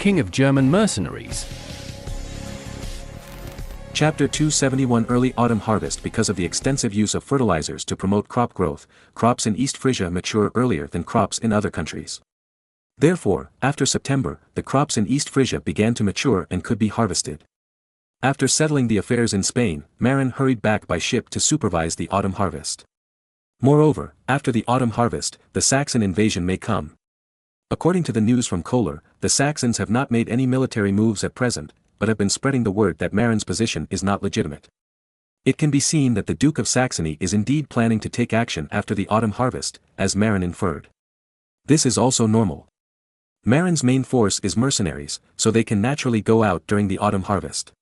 king of German mercenaries. Chapter 271 Early Autumn Harvest. Because of the extensive use of fertilizers to promote crop growth, crops in East Frisia mature earlier than crops in other countries. Therefore, after September, the crops in East Frisia began to mature and could be harvested. After settling the affairs in Spain, Marin hurried back by ship to supervise the autumn harvest. Moreover, after the autumn harvest, the Saxon invasion may come. According to the news from Kohler, the Saxons have not made any military moves at present, but have been spreading the word that Marin's position is not legitimate. It can be seen that the Duke of Saxony is indeed planning to take action after the autumn harvest, as Marin inferred. This is also normal. Marin's main force is mercenaries, so they can naturally go out during the autumn harvest.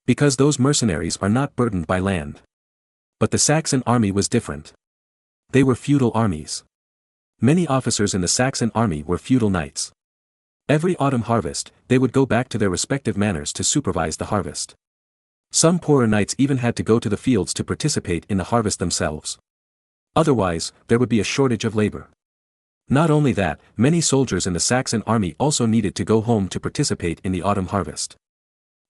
Because those mercenaries are not burdened by land. But the Saxon army was different. They were feudal armies. Many officers in the Saxon army were feudal knights. Every autumn harvest, they would go back to their respective manors to supervise the harvest. Some poorer knights even had to go to the fields to participate in the harvest themselves. Otherwise, there would be a shortage of labor. Not only that, many soldiers in the Saxon army also needed to go home to participate in the autumn harvest.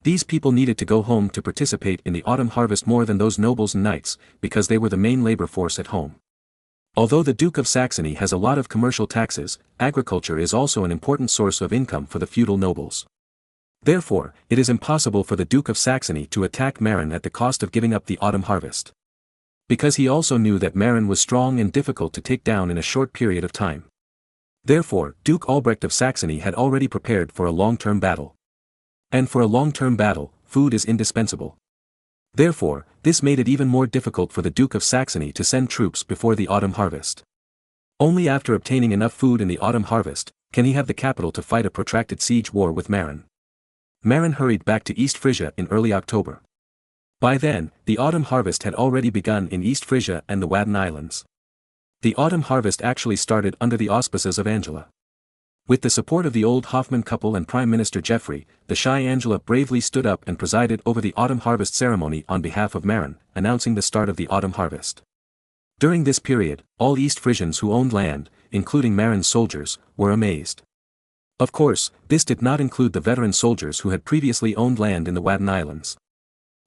These people needed to go home to participate in the autumn harvest more than those nobles and knights, because they were the main labor force at home. Although the Duke of Saxony has a lot of commercial taxes, agriculture is also an important source of income for the feudal nobles. Therefore, it is impossible for the Duke of Saxony to attack Marin at the cost of giving up the autumn harvest. Because he also knew that Marin was strong and difficult to take down in a short period of time. Therefore, Duke Albrecht of Saxony had already prepared for a long-term battle. And for a long-term battle, food is indispensable. Therefore, this made it even more difficult for the Duke of Saxony to send troops before the autumn harvest. Only after obtaining enough food in the autumn harvest, can he have the capital to fight a protracted siege war with Marin. Marin hurried back to East Frisia in early October. By then, the autumn harvest had already begun in East Frisia and the Wadden Islands. The autumn harvest actually started under the auspices of Angela. With the support of the old Hoffman couple and Prime Minister Geoffrey, the shy Angela bravely stood up and presided over the autumn harvest ceremony on behalf of Marin, announcing the start of the autumn harvest. During this period, all East Frisians who owned land, including Marin's soldiers, were amazed. Of course, this did not include the veteran soldiers who had previously owned land in the Wadden Islands.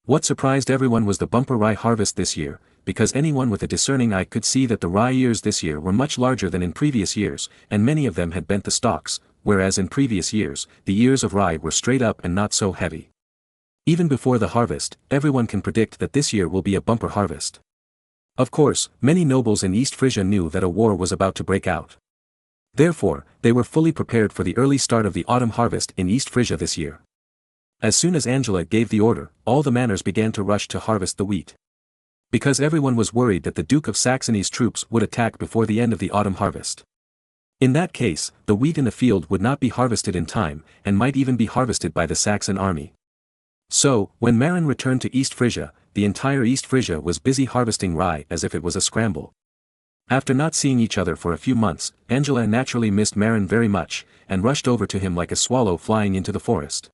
What surprised everyone was the bumper rye harvest this year, because anyone with a discerning eye could see that the rye ears this year were much larger than in previous years, and many of them had bent the stalks, whereas in previous years, the ears of rye were straight up and not so heavy. Even before the harvest, everyone can predict that this year will be a bumper harvest. Of course, many nobles in East Frisia knew that a war was about to break out. Therefore, they were fully prepared for the early start of the autumn harvest in East Frisia this year. As soon as Angela gave the order, all the manors began to rush to harvest the wheat. Because everyone was worried that the Duke of Saxony's troops would attack before the end of the autumn harvest. In that case, the wheat in the field would not be harvested in time, and might even be harvested by the Saxon army. So, when Marin returned to East Frisia, the entire East Frisia was busy harvesting rye as if it was a scramble. After not seeing each other for a few months, Angela naturally missed Marin very much, and rushed over to him like a swallow flying into the forest.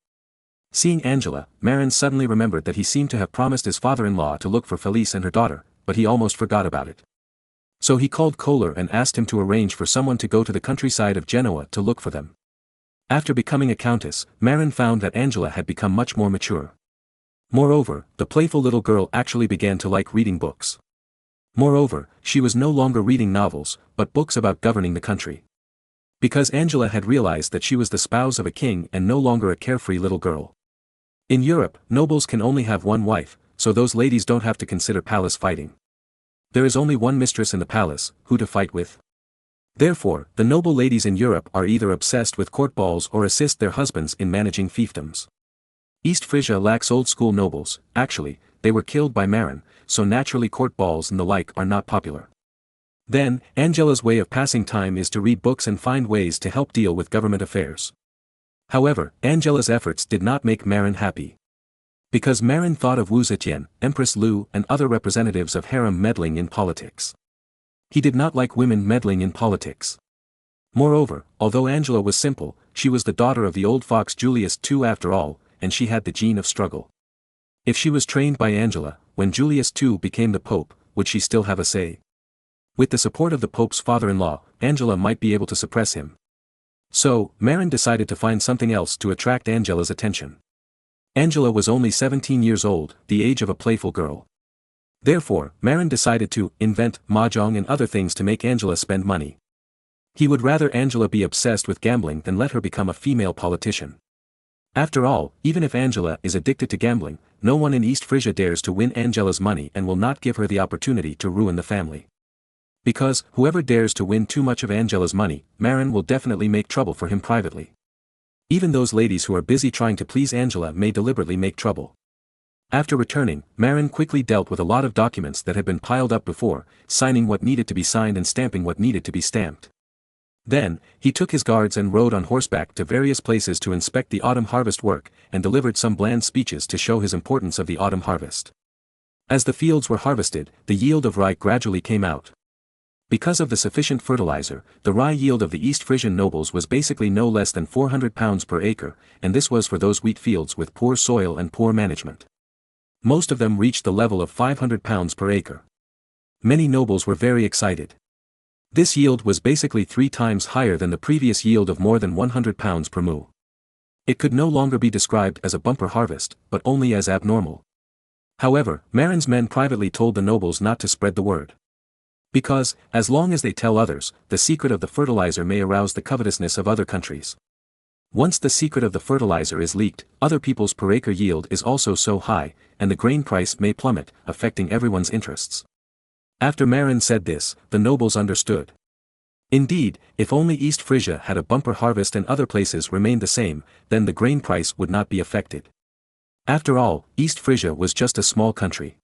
Seeing Angela, Marin suddenly remembered that he seemed to have promised his father-in-law to look for Felice and her daughter, but he almost forgot about it. So he called Kohler and asked him to arrange for someone to go to the countryside of Genoa to look for them. After becoming a countess, Marin found that Angela had become much more mature. Moreover, the playful little girl actually began to like reading books. Moreover, she was no longer reading novels, but books about governing the country. Because Angela had realized that she was the spouse of a king and no longer a carefree little girl. In Europe, nobles can only have one wife, so those ladies don't have to consider palace fighting. There is only one mistress in the palace, who to fight with. Therefore, the noble ladies in Europe are either obsessed with court balls or assist their husbands in managing fiefdoms. East Frisia lacks old-school nobles. Actually, they were killed by Marin, so naturally court balls and the like are not popular. Then, Angela's way of passing time is to read books and find ways to help deal with government affairs. However, Angela's efforts did not make Marin happy. Because Marin thought of Wu Zetian, Empress Lu and other representatives of harem meddling in politics. He did not like women meddling in politics. Moreover, although Angela was simple, she was the daughter of the old fox Julius II after all, and she had the gene of struggle. If she was trained by Angela, when Julius II became the Pope, would she still have a say? With the support of the Pope's father-in-law, Angela might be able to suppress him. So, Marin decided to find something else to attract Angela's attention. Angela was only 17 years old, the age of a playful girl. Therefore, Marin decided to invent mahjong and other things to make Angela spend money. He would rather Angela be obsessed with gambling than let her become a female politician. After all, even if Angela is addicted to gambling, no one in East Frisia dares to win Angela's money and will not give her the opportunity to ruin the family. Because, whoever dares to win too much of Angela's money, Marin will definitely make trouble for him privately. Even those ladies who are busy trying to please Angela may deliberately make trouble. After returning, Marin quickly dealt with a lot of documents that had been piled up before, signing what needed to be signed and stamping what needed to be stamped. Then, he took his guards and rode on horseback to various places to inspect the autumn harvest work, and delivered some bland speeches to show his importance of the autumn harvest. As the fields were harvested, the yield of rye gradually came out. Because of the sufficient fertilizer, the rye yield of the East Frisian nobles was basically no less than 400 pounds per acre, and this was for those wheat fields with poor soil and poor management. Most of them reached the level of 500 pounds per acre. Many nobles were very excited. This yield was basically 3 times higher than the previous yield of more than 100 pounds per mu. It could no longer be described as a bumper harvest, but only as abnormal. However, Marin's men privately told the nobles not to spread the word. Because, as long as they tell others, the secret of the fertilizer may arouse the covetousness of other countries. Once the secret of the fertilizer is leaked, other people's per acre yield is also so high, and the grain price may plummet, affecting everyone's interests. After Marin said this, the nobles understood. Indeed, if only East Frisia had a bumper harvest and other places remained the same, then the grain price would not be affected. After all, East Frisia was just a small country.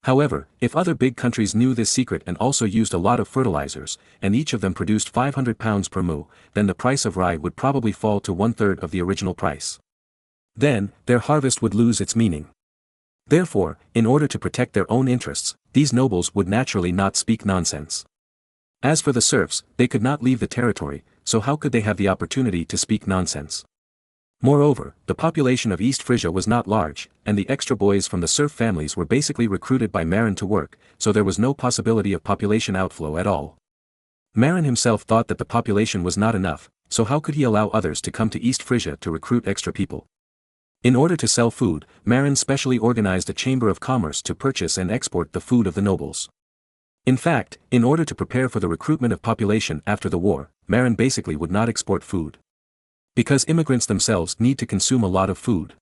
However, if other big countries knew this secret and also used a lot of fertilizers, and each of them produced 500 pounds per mu, then the price of rye would probably fall to 1/3 of the original price. Then, their harvest would lose its meaning. Therefore, in order to protect their own interests, these nobles would naturally not speak nonsense. As for the serfs, they could not leave the territory, so how could they have the opportunity to speak nonsense? Moreover, the population of East Frisia was not large, and the extra boys from the serf families were basically recruited by Marin to work, so there was no possibility of population outflow at all. Marin himself thought that the population was not enough, so how could he allow others to come to East Frisia to recruit extra people? In order to sell food, Marin specially organized a chamber of commerce to purchase and export the food of the nobles. In fact, in order to prepare for the recruitment of population after the war, Marin basically would not export food. Because immigrants themselves need to consume a lot of food.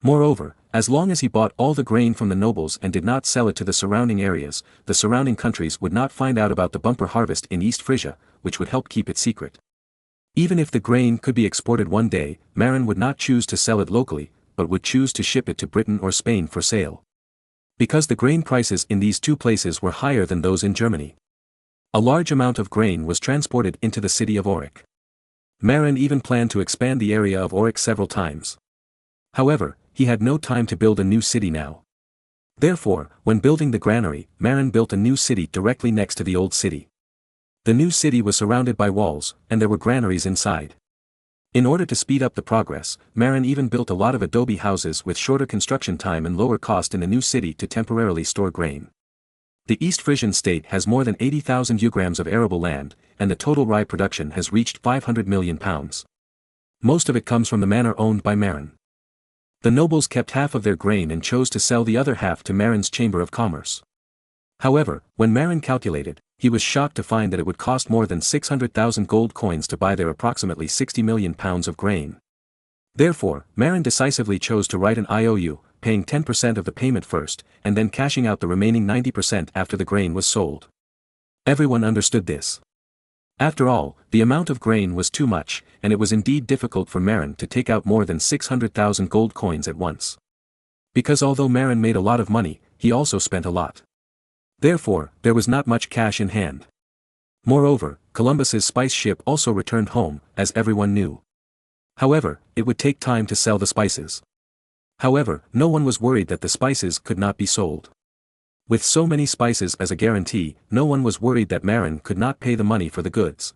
Moreover, as long as he bought all the grain from the nobles and did not sell it to the surrounding areas, the surrounding countries would not find out about the bumper harvest in East Frisia, which would help keep it secret. Even if the grain could be exported one day, Marin would not choose to sell it locally, but would choose to ship it to Britain or Spain for sale. Because the grain prices in these two places were higher than those in Germany. A large amount of grain was transported into the city of Aurich. Marin even planned to expand the area of Aurich several times. However, he had no time to build a new city now. Therefore, when building the granary, Marin built a new city directly next to the old city. The new city was surrounded by walls, and there were granaries inside. In order to speed up the progress, Marin even built a lot of adobe houses with shorter construction time and lower cost in the new city to temporarily store grain. The East Frisian state has more than 80,000 ugrams of arable land, and the total rye production has reached 500 million pounds. Most of it comes from the manor owned by Marin. The nobles kept half of their grain and chose to sell the other half to Marin's Chamber of Commerce. However, when Marin calculated, he was shocked to find that it would cost more than 600,000 gold coins to buy their approximately 60 million pounds of grain. Therefore, Marin decisively chose to write an IOU, paying 10% of the payment first, and then cashing out the remaining 90% after the grain was sold. Everyone understood this. After all, the amount of grain was too much, and it was indeed difficult for Marin to take out more than 600,000 gold coins at once. Because although Marin made a lot of money, he also spent a lot. Therefore, there was not much cash in hand. Moreover, Columbus's spice ship also returned home, as everyone knew. However, it would take time to sell the spices. However, no one was worried that the spices could not be sold. With so many spices as a guarantee, no one was worried that Marin could not pay the money for the goods.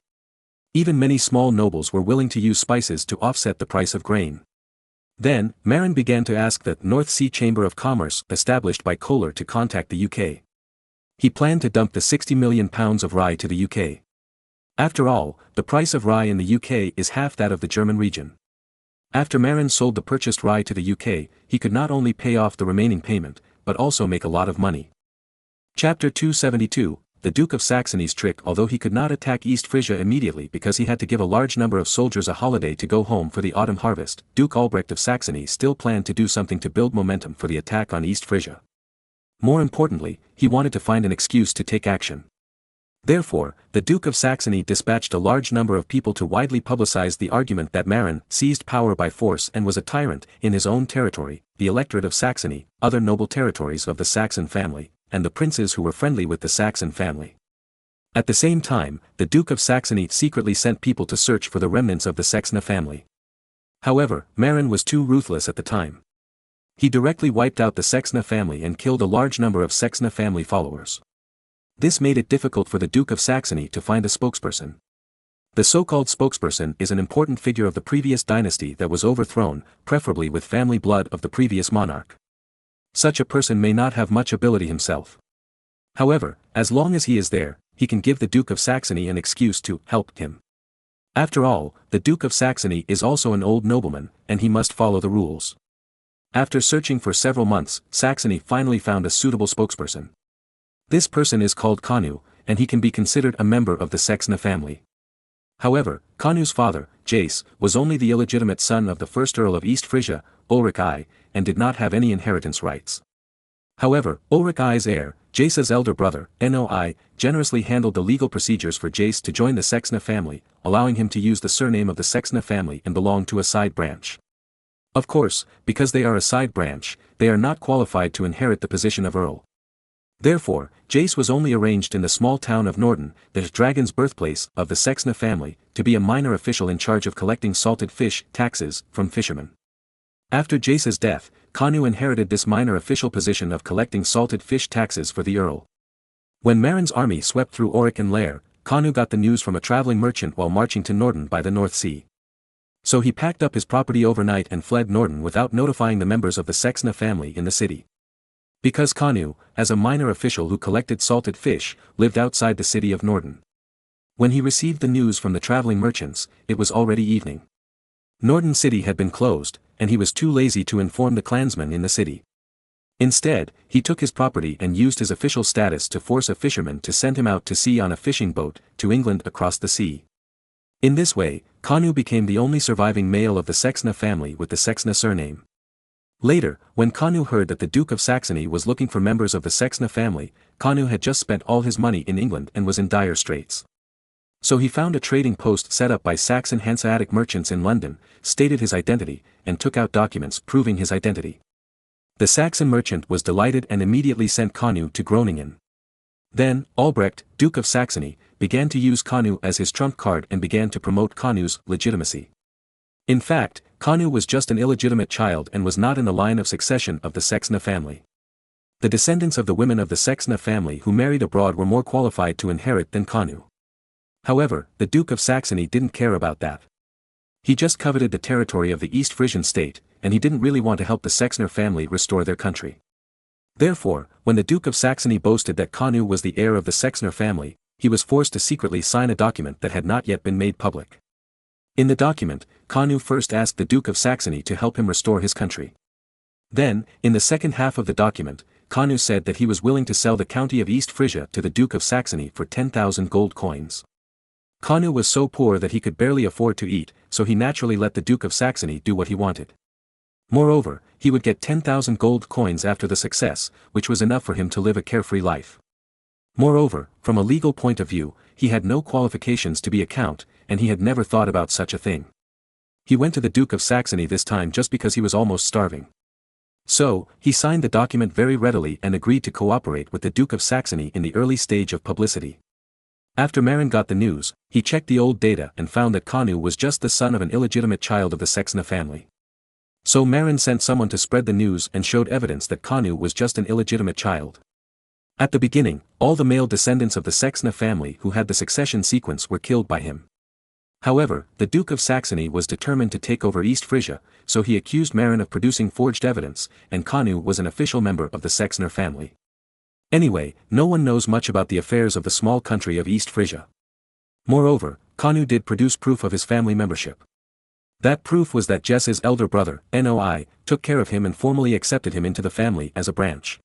Even many small nobles were willing to use spices to offset the price of grain. Then, Marin began to ask the North Sea Chamber of Commerce established by Kohler to contact the UK. He planned to dump the 60 million pounds of rye to the UK. After all, the price of rye in the UK is half that of the German region. After Marin sold the purchased rye to the UK, he could not only pay off the remaining payment, but also make a lot of money. Chapter 272, The Duke of Saxony's Trick. Although he could not attack East Frisia immediately because he had to give a large number of soldiers a holiday to go home for the autumn harvest, Duke Albrecht of Saxony still planned to do something to build momentum for the attack on East Frisia. More importantly, he wanted to find an excuse to take action. Therefore, the Duke of Saxony dispatched a large number of people to widely publicize the argument that Marin seized power by force and was a tyrant in his own territory, the electorate of Saxony, other noble territories of the Saxon family, and the princes who were friendly with the Saxon family. At the same time, the Duke of Saxony secretly sent people to search for the remnants of the Sexna family. However, Marin was too ruthless at the time. He directly wiped out the Sexna family and killed a large number of Sexna family followers. This made it difficult for the Duke of Saxony to find a spokesperson. The so-called spokesperson is an important figure of the previous dynasty that was overthrown, preferably with family blood of the previous monarch. Such a person may not have much ability himself. However, as long as he is there, he can give the Duke of Saxony an excuse to help him. After all, the Duke of Saxony is also an old nobleman, and he must follow the rules. After searching for several months, Saxony finally found a suitable spokesperson. This person is called Kanu, and he can be considered a member of the Sexna family. However, Kanu's father, Jace, was only the illegitimate son of the first Earl of East Frisia, Ulrich I, and did not have any inheritance rights. However, Ulrich I's heir, Jace's elder brother, Noi, generously handled the legal procedures for Jace to join the Sexna family, allowing him to use the surname of the Sexna family and belong to a side branch. Of course, because they are a side branch, they are not qualified to inherit the position of Earl. Therefore, Jace was only arranged in the small town of Norden, the dragon's birthplace of the Sexna family, to be a minor official in charge of collecting salted fish taxes from fishermen. After Jace's death, Kanu inherited this minor official position of collecting salted fish taxes for the Earl. When Marin's army swept through Auric and Lair, Kanu got the news from a traveling merchant while marching to Norden by the North Sea. So he packed up his property overnight and fled Norden without notifying the members of the Sexna family in the city. Because Kanu, as a minor official who collected salted fish, lived outside the city of Norden. When he received the news from the traveling merchants, it was already evening. Norden city had been closed, and he was too lazy to inform the clansmen in the city. Instead, he took his property and used his official status to force a fisherman to send him out to sea on a fishing boat, to England across the sea. In this way, Kanu became the only surviving male of the Sexna family with the Sexna surname. Later, when Kanu heard that the Duke of Saxony was looking for members of the Sexna family, Kanu had just spent all his money in England and was in dire straits. So he found a trading post set up by Saxon Hanseatic merchants in London, stated his identity, and took out documents proving his identity. The Saxon merchant was delighted and immediately sent Kanu to Groningen. Then, Albrecht, Duke of Saxony, began to use Kanu as his trump card and began to promote Kanu's legitimacy. In fact, Kanu was just an illegitimate child and was not in the line of succession of the Sexna family. The descendants of the women of the Sexna family who married abroad were more qualified to inherit than Kanu. However, the Duke of Saxony didn't care about that. He just coveted the territory of the East Frisian state, and he didn't really want to help the Sexna family restore their country. Therefore, when the Duke of Saxony boasted that Kanu was the heir of the Sexna family, he was forced to secretly sign a document that had not yet been made public. In the document, Kanu first asked the Duke of Saxony to help him restore his country. Then, in the second half of the document, Kanu said that he was willing to sell the county of East Frisia to the Duke of Saxony for 10,000 gold coins. Kanu was so poor that he could barely afford to eat, so he naturally let the Duke of Saxony do what he wanted. Moreover, he would get 10,000 gold coins after the success, which was enough for him to live a carefree life. Moreover, from a legal point of view, he had no qualifications to be a count, and he had never thought about such a thing. He went to the Duke of Saxony this time just because he was almost starving. So, he signed the document very readily and agreed to cooperate with the Duke of Saxony in the early stage of publicity. After Marin got the news, he checked the old data and found that Kanu was just the son of an illegitimate child of the Sexna family. So Marin sent someone to spread the news and showed evidence that Kanu was just an illegitimate child. At the beginning, all the male descendants of the Sexna family who had the succession sequence were killed by him. However, the Duke of Saxony was determined to take over East Frisia, so he accused Marin of producing forged evidence, and Kanu was an official member of the Sexna family. Anyway, no one knows much about the affairs of the small country of East Frisia. Moreover, Kanu did produce proof of his family membership. That proof was that Jess's elder brother, Noi, took care of him and formally accepted him into the family as a branch.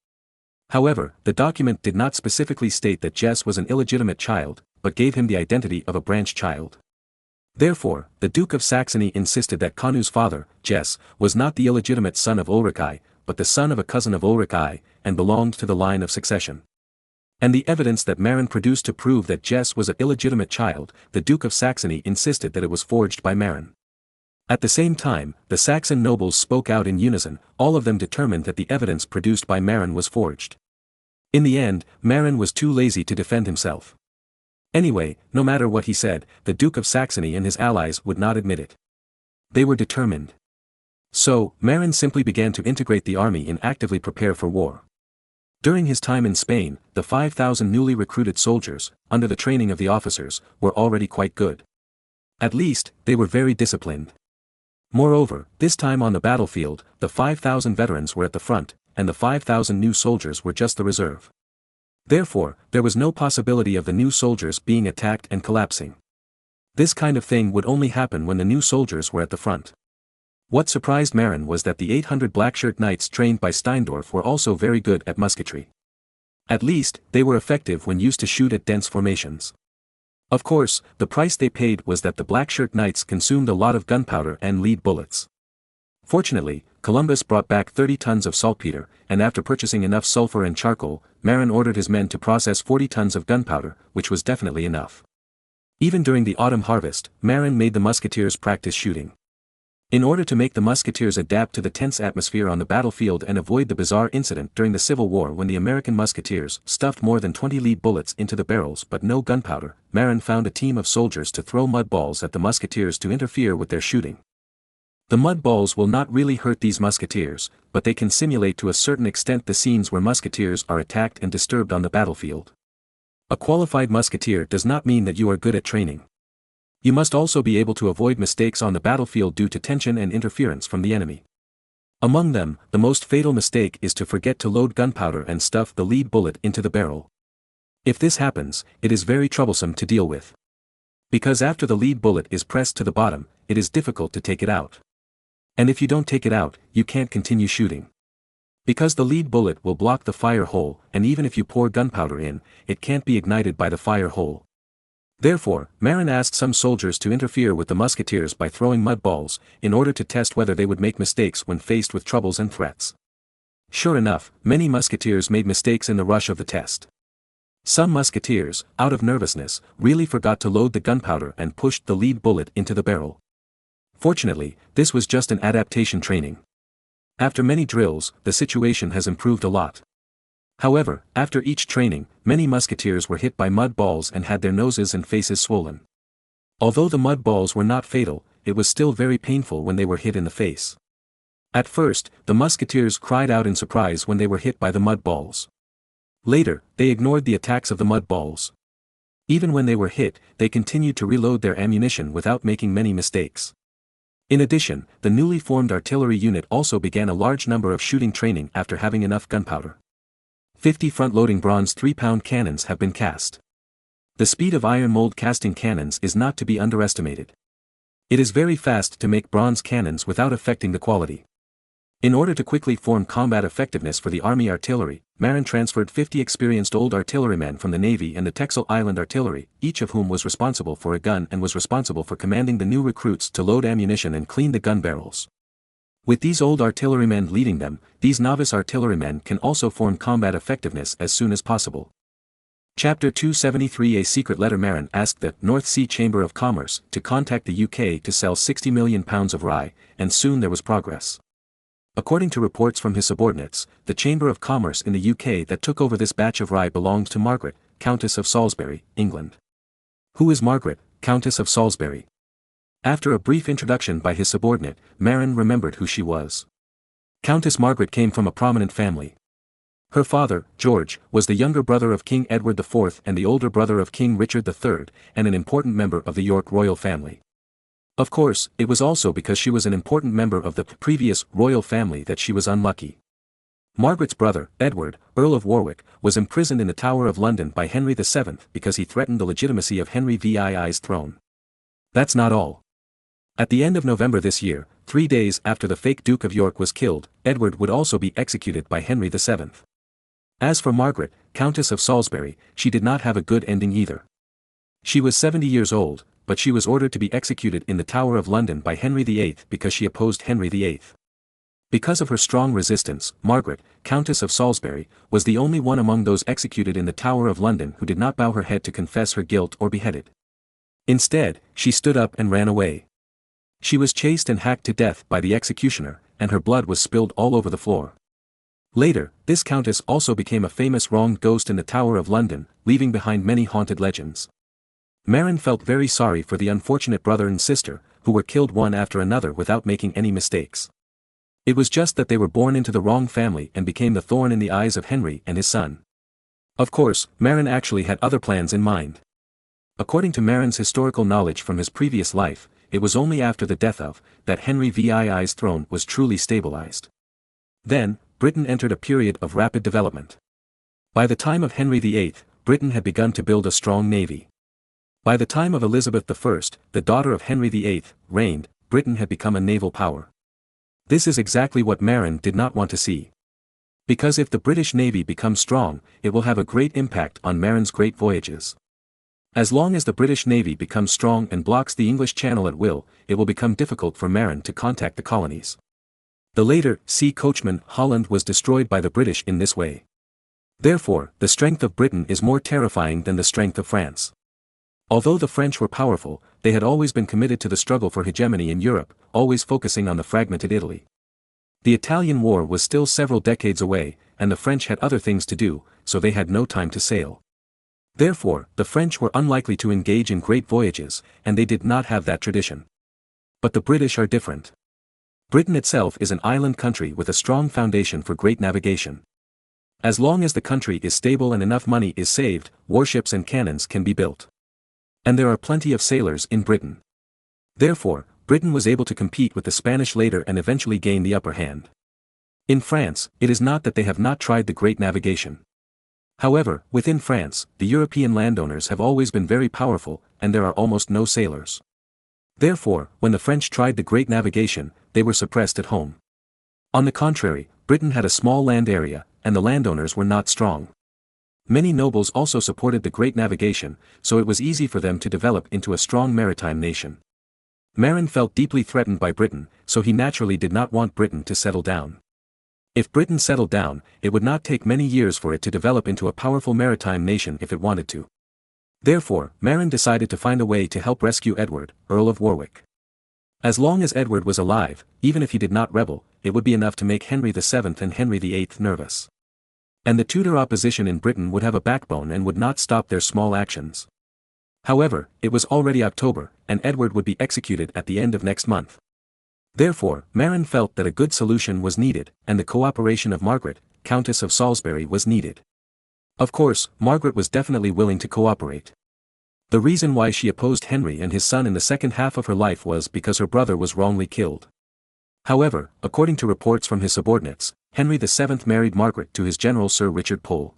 However, the document did not specifically state that Jess was an illegitimate child, but gave him the identity of a branch child. Therefore, the Duke of Saxony insisted that Kanu's father, Jess, was not the illegitimate son of Ulrich I, but the son of a cousin of Ulrich I, and belonged to the line of succession. And the evidence that Marin produced to prove that Jess was an illegitimate child, the Duke of Saxony insisted that it was forged by Marin. At the same time, the Saxon nobles spoke out in unison, all of them determined that the evidence produced by Marin was forged. In the end, Marin was too lazy to defend himself. Anyway, no matter what he said, the Duke of Saxony and his allies would not admit it. They were determined. So, Marin simply began to integrate the army and actively prepare for war. During his time in Spain, the 5,000 newly recruited soldiers, under the training of the officers, were already quite good. At least, they were very disciplined. Moreover, this time on the battlefield, the 5,000 veterans were at the front, and the 5,000 new soldiers were just the reserve. Therefore, there was no possibility of the new soldiers being attacked and collapsing. This kind of thing would only happen when the new soldiers were at the front. What surprised Marin was that the 800 Blackshirt Knights trained by Steindorf were also very good at musketry. At least, they were effective when used to shoot at dense formations. Of course, the price they paid was that the Blackshirt Knights consumed a lot of gunpowder and lead bullets. Fortunately, Columbus brought back 30 tons of saltpeter, and after purchasing enough sulfur and charcoal, Marin ordered his men to process 40 tons of gunpowder, which was definitely enough. Even during the autumn harvest, Marin made the musketeers practice shooting. In order to make the musketeers adapt to the tense atmosphere on the battlefield and avoid the bizarre incident during the Civil War when the American musketeers stuffed more than 20 lead bullets into the barrels but no gunpowder, Marin found a team of soldiers to throw mud balls at the musketeers to interfere with their shooting. The mud balls will not really hurt these musketeers, but they can simulate to a certain extent the scenes where musketeers are attacked and disturbed on the battlefield. A qualified musketeer does not mean that you are good at training. You must also be able to avoid mistakes on the battlefield due to tension and interference from the enemy. Among them, the most fatal mistake is to forget to load gunpowder and stuff the lead bullet into the barrel. If this happens, it is very troublesome to deal with. Because after the lead bullet is pressed to the bottom, it is difficult to take it out. And if you don't take it out, you can't continue shooting. Because the lead bullet will block the fire hole, and even if you pour gunpowder in, it can't be ignited by the fire hole. Therefore, Marin asked some soldiers to interfere with the musketeers by throwing mud balls, in order to test whether they would make mistakes when faced with troubles and threats. Sure enough, many musketeers made mistakes in the rush of the test. Some musketeers, out of nervousness, really forgot to load the gunpowder and pushed the lead bullet into the barrel. Fortunately, this was just an adaptation training. After many drills, the situation has improved a lot. However, after each training, many musketeers were hit by mud balls and had their noses and faces swollen. Although the mud balls were not fatal, it was still very painful when they were hit in the face. At first, the musketeers cried out in surprise when they were hit by the mud balls. Later, they ignored the attacks of the mud balls. Even when they were hit, they continued to reload their ammunition without making many mistakes. In addition, the newly formed artillery unit also began a large number of shooting training after having enough gunpowder. 50 front-loading bronze 3-pound cannons have been cast. The speed of iron mold casting cannons is not to be underestimated. It is very fast to make bronze cannons without affecting the quality. In order to quickly form combat effectiveness for the army artillery, Marin transferred 50 experienced old artillerymen from the Navy and the Texel Island Artillery, each of whom was responsible for a gun and was responsible for commanding the new recruits to load ammunition and clean the gun barrels. With these old artillerymen leading them, these novice artillerymen can also form combat effectiveness as soon as possible. Chapter 273 A secret letter. Marin asked the North Sea Chamber of Commerce to contact the UK to sell 60 million pounds of rye, and soon there was progress. According to reports from his subordinates, the Chamber of Commerce in the UK that took over this batch of rye belonged to Margaret, Countess of Salisbury, England. Who is Margaret, Countess of Salisbury? After a brief introduction by his subordinate, Marin remembered who she was. Countess Margaret came from a prominent family. Her father, George, was the younger brother of King Edward IV and the older brother of King Richard III, and an important member of the York royal family. Of course, it was also because she was an important member of the previous royal family that she was unlucky. Margaret's brother, Edward, Earl of Warwick, was imprisoned in the Tower of London by Henry VII because he threatened the legitimacy of Henry VII's throne. That's not all. At the end of November this year, 3 days after the fake Duke of York was killed, Edward would also be executed by Henry VII. As for Margaret, Countess of Salisbury, she did not have a good ending either. She was 70 years old, but she was ordered to be executed in the Tower of London by Henry VIII because she opposed Henry VIII. Because of her strong resistance, Margaret, Countess of Salisbury, was the only one among those executed in the Tower of London who did not bow her head to confess her guilt or beheaded. Instead, she stood up and ran away. She was chased and hacked to death by the executioner, and her blood was spilled all over the floor. Later, this countess also became a famous wronged ghost in the Tower of London, leaving behind many haunted legends. Marin felt very sorry for the unfortunate brother and sister, who were killed one after another without making any mistakes. It was just that they were born into the wrong family and became the thorn in the eyes of Henry and his son. Of course, Marin actually had other plans in mind. According to Marin's historical knowledge from his previous life, it was only after the death of, that Henry VII's throne was truly stabilized. Then, Britain entered a period of rapid development. By the time of Henry VIII, Britain had begun to build a strong navy. By the time of Elizabeth I, the daughter of Henry VIII, reigned, Britain had become a naval power. This is exactly what Marin did not want to see. Because if the British Navy becomes strong, it will have a great impact on Marin's great voyages. As long as the British Navy becomes strong and blocks the English Channel at will, it will become difficult for Marin to contact the colonies. The later sea coachman Holland was destroyed by the British in this way. Therefore, the strength of Britain is more terrifying than the strength of France. Although the French were powerful, they had always been committed to the struggle for hegemony in Europe, always focusing on the fragmented Italy. The Italian War was still several decades away, and the French had other things to do, so they had no time to sail. Therefore, the French were unlikely to engage in great voyages, and they did not have that tradition. But the British are different. Britain itself is an island country with a strong foundation for great navigation. As long as the country is stable and enough money is saved, warships and cannons can be built. And there are plenty of sailors in Britain. Therefore, Britain was able to compete with the Spanish later and eventually gain the upper hand. In France, it is not that they have not tried the great navigation. However, within France, the European landowners have always been very powerful, and there are almost no sailors. Therefore, when the French tried the great navigation, they were suppressed at home. On the contrary, Britain had a small land area, and the landowners were not strong. Many nobles also supported the great navigation, so it was easy for them to develop into a strong maritime nation. Marin felt deeply threatened by Britain, so he naturally did not want Britain to settle down. If Britain settled down, it would not take many years for it to develop into a powerful maritime nation if it wanted to. Therefore, Marin decided to find a way to help rescue Edward, Earl of Warwick. As long as Edward was alive, even if he did not rebel, it would be enough to make Henry VII and Henry VIII nervous. And the Tudor opposition in Britain would have a backbone and would not stop their small actions. However, it was already October, and Edward would be executed at the end of next month. Therefore, Marin felt that a good solution was needed, and the cooperation of Margaret, Countess of Salisbury was needed. Of course, Margaret was definitely willing to cooperate. The reason why she opposed Henry and his son in the second half of her life was because her brother was wrongly killed. However, according to reports from his subordinates, Henry VII married Margaret to his general Sir Richard Pole.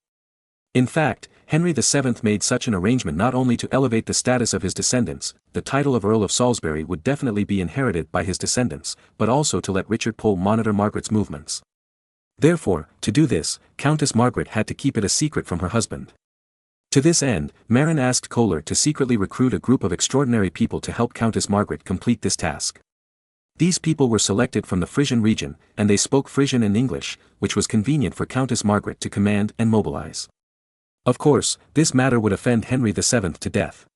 In fact, Henry VII made such an arrangement not only to elevate the status of his descendants, the title of Earl of Salisbury would definitely be inherited by his descendants, but also to let Richard Pole monitor Margaret's movements. Therefore, to do this, Countess Margaret had to keep it a secret from her husband. To this end, Marin asked Kohler to secretly recruit a group of extraordinary people to help Countess Margaret complete this task. These people were selected from the Frisian region, and they spoke Frisian and English, which was convenient for Countess Margaret to command and mobilize. Of course, this matter would offend Henry VII to death.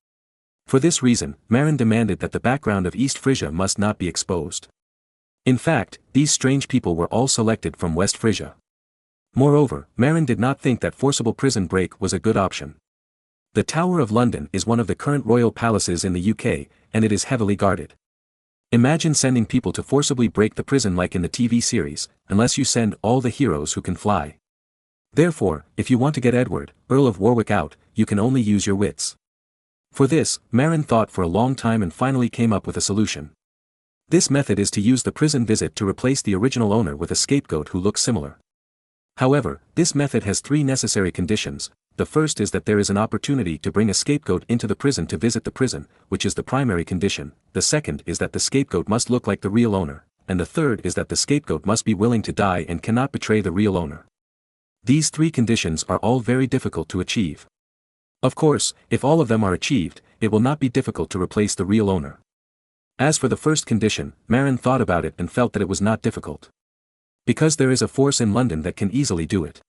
For this reason, Marin demanded that the background of East Frisia must not be exposed. In fact, these strange people were all selected from West Frisia. Moreover, Marin did not think that forcible prison break was a good option. The Tower of London is one of the current royal palaces in the UK, and it is heavily guarded. Imagine sending people to forcibly break the prison like in the TV series, unless you send all the heroes who can fly. Therefore, if you want to get Edward, Earl of Warwick out, you can only use your wits. For this, Marin thought for a long time and finally came up with a solution. This method is to use the prison visit to replace the original owner with a scapegoat who looks similar. However, this method has three necessary conditions. The first is that there is an opportunity to bring a scapegoat into the prison to visit the prison, which is the primary condition. The second is that the scapegoat must look like the real owner, and the third is that the scapegoat must be willing to die and cannot betray the real owner. These three conditions are all very difficult to achieve. Of course, if all of them are achieved, it will not be difficult to replace the real owner. As for the first condition, Marin thought about it and felt that it was not difficult. Because there is a force in London that can easily do it.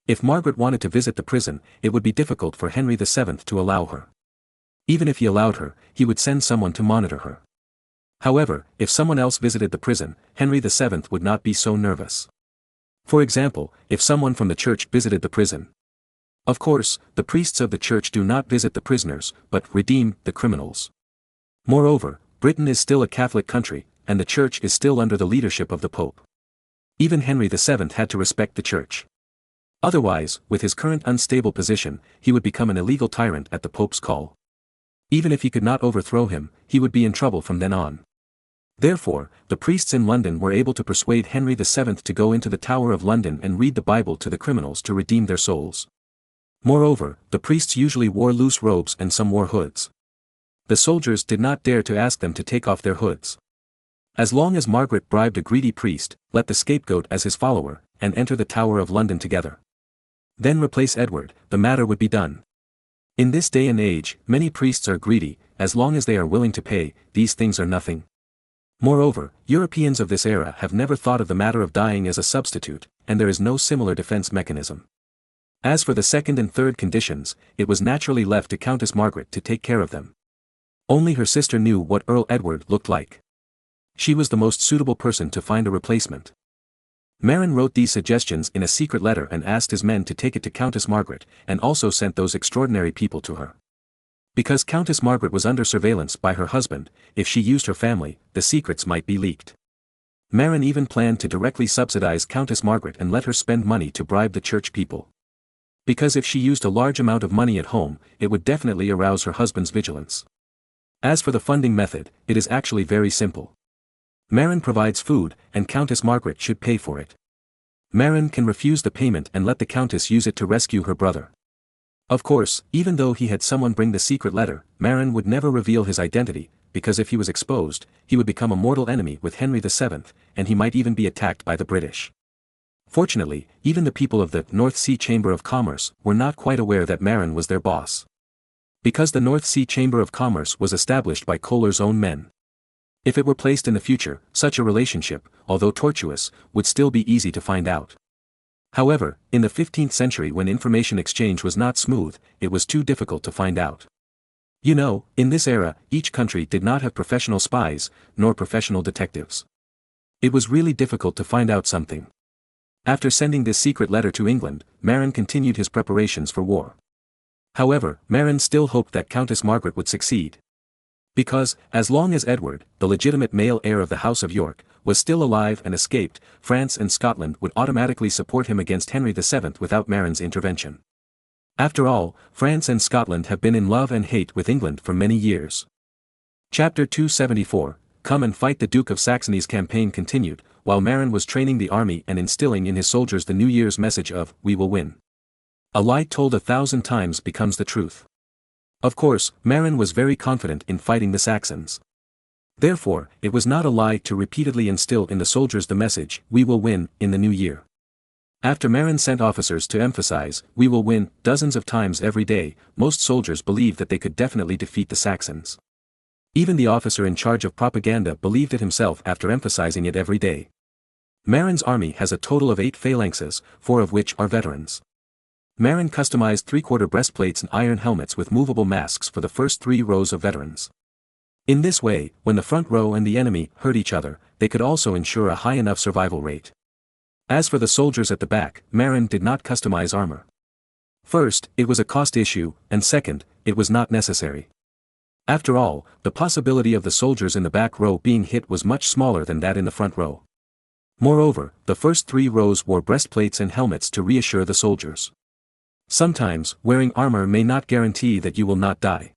If Margaret wanted to visit the prison, it would be difficult for Henry VII to allow her. Even if he allowed her, he would send someone to monitor her. However, if someone else visited the prison, Henry VII would not be so nervous. For example, if someone from the church visited the prison. Of course, the priests of the church do not visit the prisoners, but redeem the criminals. Moreover, Britain is still a Catholic country, and the church is still under the leadership of the Pope. Even Henry VII had to respect the church. Otherwise, with his current unstable position, he would become an illegal tyrant at the Pope's call. Even if he could not overthrow him, he would be in trouble from then on. Therefore, the priests in London were able to persuade Henry VII to go into the Tower of London and read the Bible to the criminals to redeem their souls. Moreover, the priests usually wore loose robes and some wore hoods. The soldiers did not dare to ask them to take off their hoods. As long as Margaret bribed a greedy priest, let the scapegoat as his follower, and enter the Tower of London together. Then replace Edward, the matter would be done. In this day and age, many priests are greedy. As long as they are willing to pay, these things are nothing. Moreover, Europeans of this era have never thought of the matter of dying as a substitute, and there is no similar defense mechanism. As for the second and third conditions, it was naturally left to Countess Margaret to take care of them. Only her sister knew what Earl Edward looked like. She was the most suitable person to find a replacement. Marin wrote these suggestions in a secret letter and asked his men to take it to Countess Margaret, and also sent those extraordinary people to her. Because Countess Margaret was under surveillance by her husband, if she used her family, the secrets might be leaked. Marin even planned to directly subsidize Countess Margaret and let her spend money to bribe the church people. Because if she used a large amount of money at home, it would definitely arouse her husband's vigilance. As for the funding method, it is actually very simple. Marin provides food, and Countess Margaret should pay for it. Marin can refuse the payment and let the Countess use it to rescue her brother. Of course, even though he had someone bring the secret letter, Marin would never reveal his identity, because if he was exposed, he would become a mortal enemy with Henry VII, and he might even be attacked by the British. Fortunately, even the people of the North Sea Chamber of Commerce were not quite aware that Marin was their boss. Because the North Sea Chamber of Commerce was established by Kohler's own men. If it were placed in the future, such a relationship, although tortuous, would still be easy to find out. However, in the 15th century when information exchange was not smooth, it was too difficult to find out. You know, in this era, each country did not have professional spies, nor professional detectives. It was really difficult to find out something. After sending this secret letter to England, Marin continued his preparations for war. However, Marin still hoped that Countess Margaret would succeed. Because, as long as Edward, the legitimate male heir of the House of York, was still alive and escaped, France and Scotland would automatically support him against Henry VII without Marin's intervention. After all, France and Scotland have been in love and hate with England for many years. Chapter 274, Come and Fight. The Duke of Saxony's campaign continued, while Marin was training the army and instilling in his soldiers the New Year's message of, "We will win." A lie told 1,000 times becomes the truth. Of course, Marin was very confident in fighting the Saxons. Therefore, it was not a lie to repeatedly instill in the soldiers the message, "We will win," in the new year. After Marin sent officers to emphasize, "We will win," dozens of times every day, most soldiers believed that they could definitely defeat the Saxons. Even the officer in charge of propaganda believed it himself after emphasizing it every day. Marin's army has a total of 8 phalanxes, 4 of which are veterans. Marin customized 3/4 breastplates and iron helmets with movable masks for the first 3 rows of veterans. In this way, when the front row and the enemy hurt each other, they could also ensure a high enough survival rate. As for the soldiers at the back, Marin did not customize armor. First, it was a cost issue, and second, it was not necessary. After all, the possibility of the soldiers in the back row being hit was much smaller than that in the front row. Moreover, the first 3 rows wore breastplates and helmets to reassure the soldiers. Sometimes, wearing armor may not guarantee that you will not die.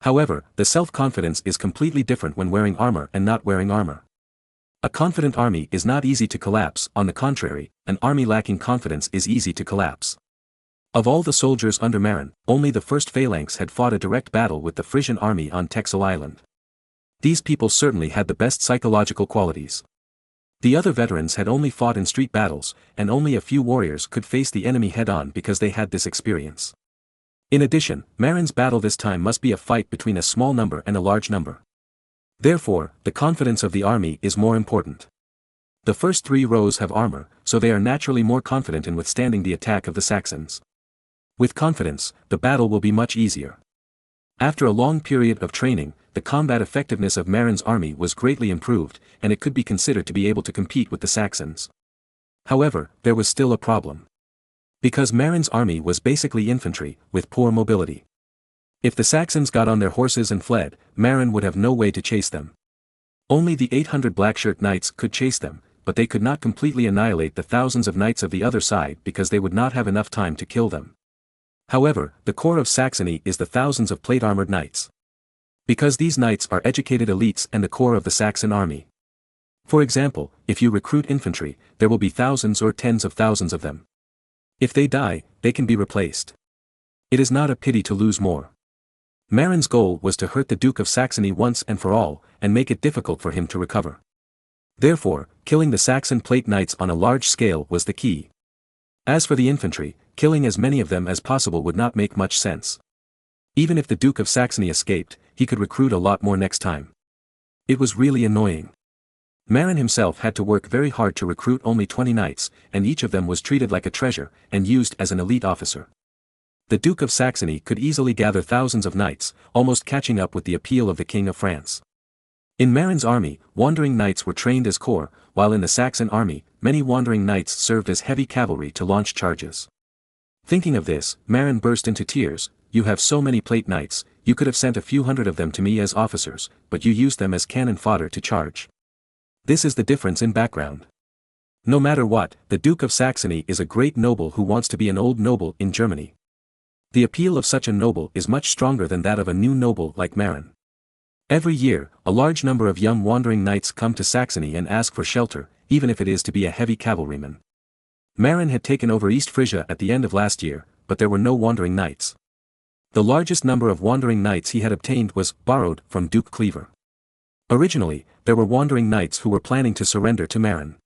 However, the self-confidence is completely different when wearing armor and not wearing armor. A confident army is not easy to collapse. On the contrary, an army lacking confidence is easy to collapse. Of all the soldiers under Marin, only the first phalanx had fought a direct battle with the Frisian army on Texel Island. These people certainly had the best psychological qualities. The other veterans had only fought in street battles, and only a few warriors could face the enemy head-on because they had this experience. In addition, Marin's battle this time must be a fight between a small number and a large number. Therefore, the confidence of the army is more important. The first 3 rows have armor, so they are naturally more confident in withstanding the attack of the Saxons. With confidence, the battle will be much easier. After a long period of training, the combat effectiveness of Marin's army was greatly improved, and it could be considered to be able to compete with the Saxons. However, there was still a problem. Because Marin's army was basically infantry, with poor mobility. If the Saxons got on their horses and fled, Marin would have no way to chase them. Only the 800 Blackshirt knights could chase them, but they could not completely annihilate the thousands of knights of the other side because they would not have enough time to kill them. However, the core of Saxony is the thousands of plate-armored knights. Because these knights are educated elites and the core of the Saxon army. For example, if you recruit infantry, there will be thousands or tens of thousands of them. If they die, they can be replaced. It is not a pity to lose more. Marin's goal was to hurt the Duke of Saxony once and for all, and make it difficult for him to recover. Therefore, killing the Saxon plate knights on a large scale was the key. As for the infantry, killing as many of them as possible would not make much sense. Even if the Duke of Saxony escaped, he could recruit a lot more next time. It was really annoying. Marin himself had to work very hard to recruit only 20 knights, and each of them was treated like a treasure, and used as an elite officer. The Duke of Saxony could easily gather thousands of knights, almost catching up with the appeal of the King of France. In Marin's army, wandering knights were trained as corps, while in the Saxon army, many wandering knights served as heavy cavalry to launch charges. Thinking of this, Marin burst into tears. "You have so many plate knights, you could have sent a few hundred of them to me as officers, but you used them as cannon fodder to charge." This is the difference in background. No matter what, the Duke of Saxony is a great noble who wants to be an old noble in Germany. The appeal of such a noble is much stronger than that of a new noble like Marin. Every year, a large number of young wandering knights come to Saxony and ask for shelter, even if it is to be a heavy cavalryman. Marin had taken over East Frisia at the end of last year, but there were no wandering knights. The largest number of wandering knights he had obtained was borrowed from Duke Cleaver. Originally, there were wandering knights who were planning to surrender to Marin.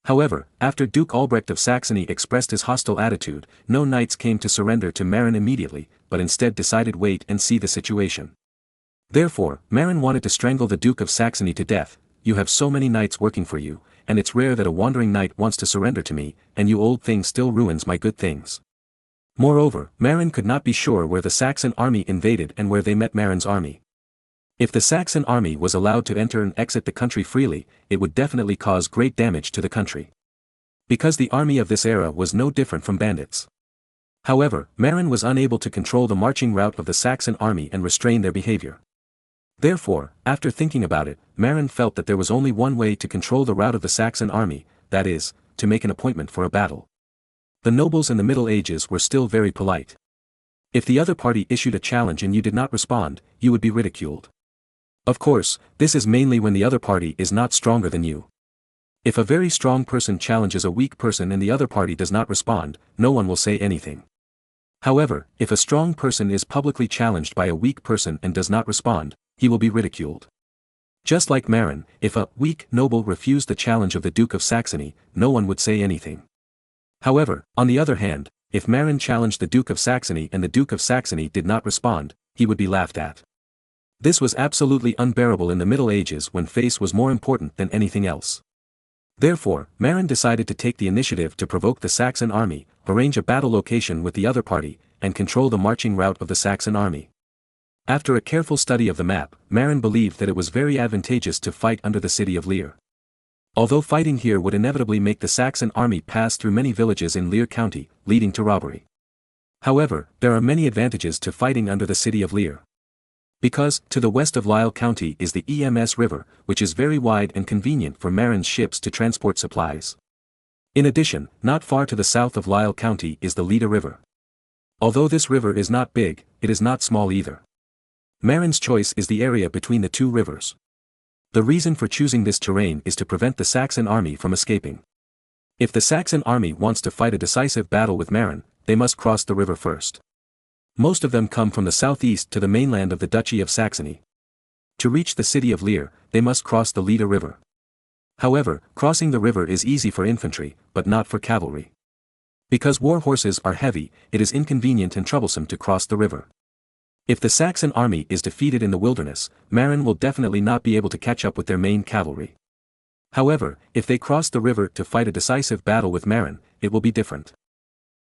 However, after Duke Albrecht of Saxony expressed his hostile attitude, no knights came to surrender to Marin immediately, but instead decided wait and see the situation. Therefore, Marin wanted to strangle the Duke of Saxony to death. "You have so many knights working for you, and it's rare that a wandering knight wants to surrender to me, and you old thing still ruins my good things." Moreover, Marin could not be sure where the Saxon army invaded and where they met Marin's army. If the Saxon army was allowed to enter and exit the country freely, it would definitely cause great damage to the country. Because the army of this era was no different from bandits. However, Marin was unable to control the marching route of the Saxon army and restrain their behavior. Therefore, after thinking about it, Marin felt that there was only one way to control the route of the Saxon army, that is, to make an appointment for a battle. The nobles in the Middle Ages were still very polite. If the other party issued a challenge and you did not respond, you would be ridiculed. Of course, this is mainly when the other party is not stronger than you. If a very strong person challenges a weak person and the other party does not respond, no one will say anything. However, if a strong person is publicly challenged by a weak person and does not respond, he will be ridiculed. Just like Marin, if a weak noble refused the challenge of the Duke of Saxony, no one would say anything. However, on the other hand, if Marin challenged the Duke of Saxony and the Duke of Saxony did not respond, he would be laughed at. This was absolutely unbearable in the Middle Ages when face was more important than anything else. Therefore, Marin decided to take the initiative to provoke the Saxon army, arrange a battle location with the other party, and control the marching route of the Saxon army. After a careful study of the map, Marin believed that it was very advantageous to fight under the city of Leer. Although fighting here would inevitably make the Saxon army pass through many villages in Leer County, leading to robbery. However, there are many advantages to fighting under the city of Leer. Because, to the west of Lisle County is the Ems River, which is very wide and convenient for Marin's ships to transport supplies. In addition, not far to the south of Lisle County is the Leda River. Although this river is not big, it is not small either. Marin's choice is the area between the two rivers. The reason for choosing this terrain is to prevent the Saxon army from escaping. If the Saxon army wants to fight a decisive battle with Marin, they must cross the river first. Most of them come from the southeast to the mainland of the Duchy of Saxony. To reach the city of Leer, they must cross the Leda River. However, crossing the river is easy for infantry, but not for cavalry. Because war horses are heavy, it is inconvenient and troublesome to cross the river. If the Saxon army is defeated in the wilderness, Marin will definitely not be able to catch up with their main cavalry. However, if they cross the river to fight a decisive battle with Marin, it will be different.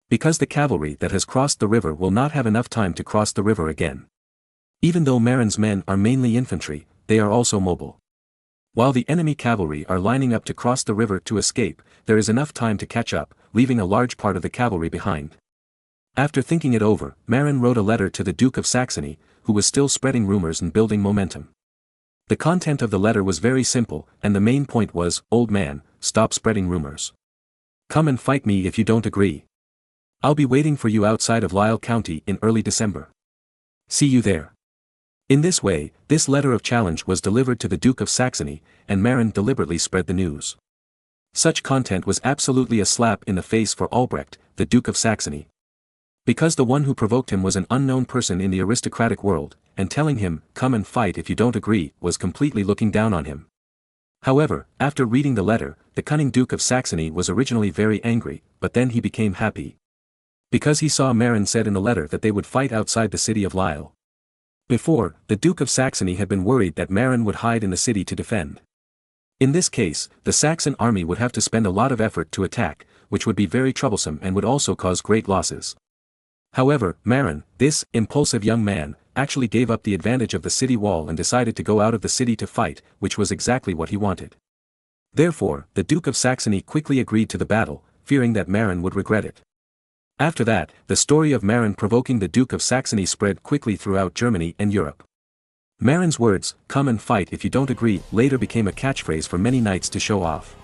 Because the cavalry that has crossed the river will not have enough time to cross the river again. Even though Marin's men are mainly infantry, they are also mobile. While the enemy cavalry are lining up to cross the river to escape, there is enough time to catch up, leaving a large part of the cavalry behind. After thinking it over, Marin wrote a letter to the Duke of Saxony, who was still spreading rumors and building momentum. The content of the letter was very simple, and the main point was, "Old man, stop spreading rumors. Come and fight me if you don't agree. I'll be waiting for you outside of Lisle County in early December. See you there." In this way, this letter of challenge was delivered to the Duke of Saxony, and Marin deliberately spread the news. Such content was absolutely a slap in the face for Albrecht, the Duke of Saxony. Because the one who provoked him was an unknown person in the aristocratic world, and telling him, "Come and fight if you don't agree," was completely looking down on him. However, after reading the letter, the cunning Duke of Saxony was originally very angry, but then he became happy. Because he saw Marin said in the letter that they would fight outside the city of Lisle. Before, the Duke of Saxony had been worried that Marin would hide in the city to defend. In this case, the Saxon army would have to spend a lot of effort to attack, which would be very troublesome and would also cause great losses. However, Marin, this impulsive young man, actually gave up the advantage of the city wall and decided to go out of the city to fight, which was exactly what he wanted. Therefore, the Duke of Saxony quickly agreed to the battle, fearing that Marin would regret it. After that, the story of Marin provoking the Duke of Saxony spread quickly throughout Germany and Europe. Marin's words, "Come and fight if you don't agree," later became a catchphrase for many knights to show off.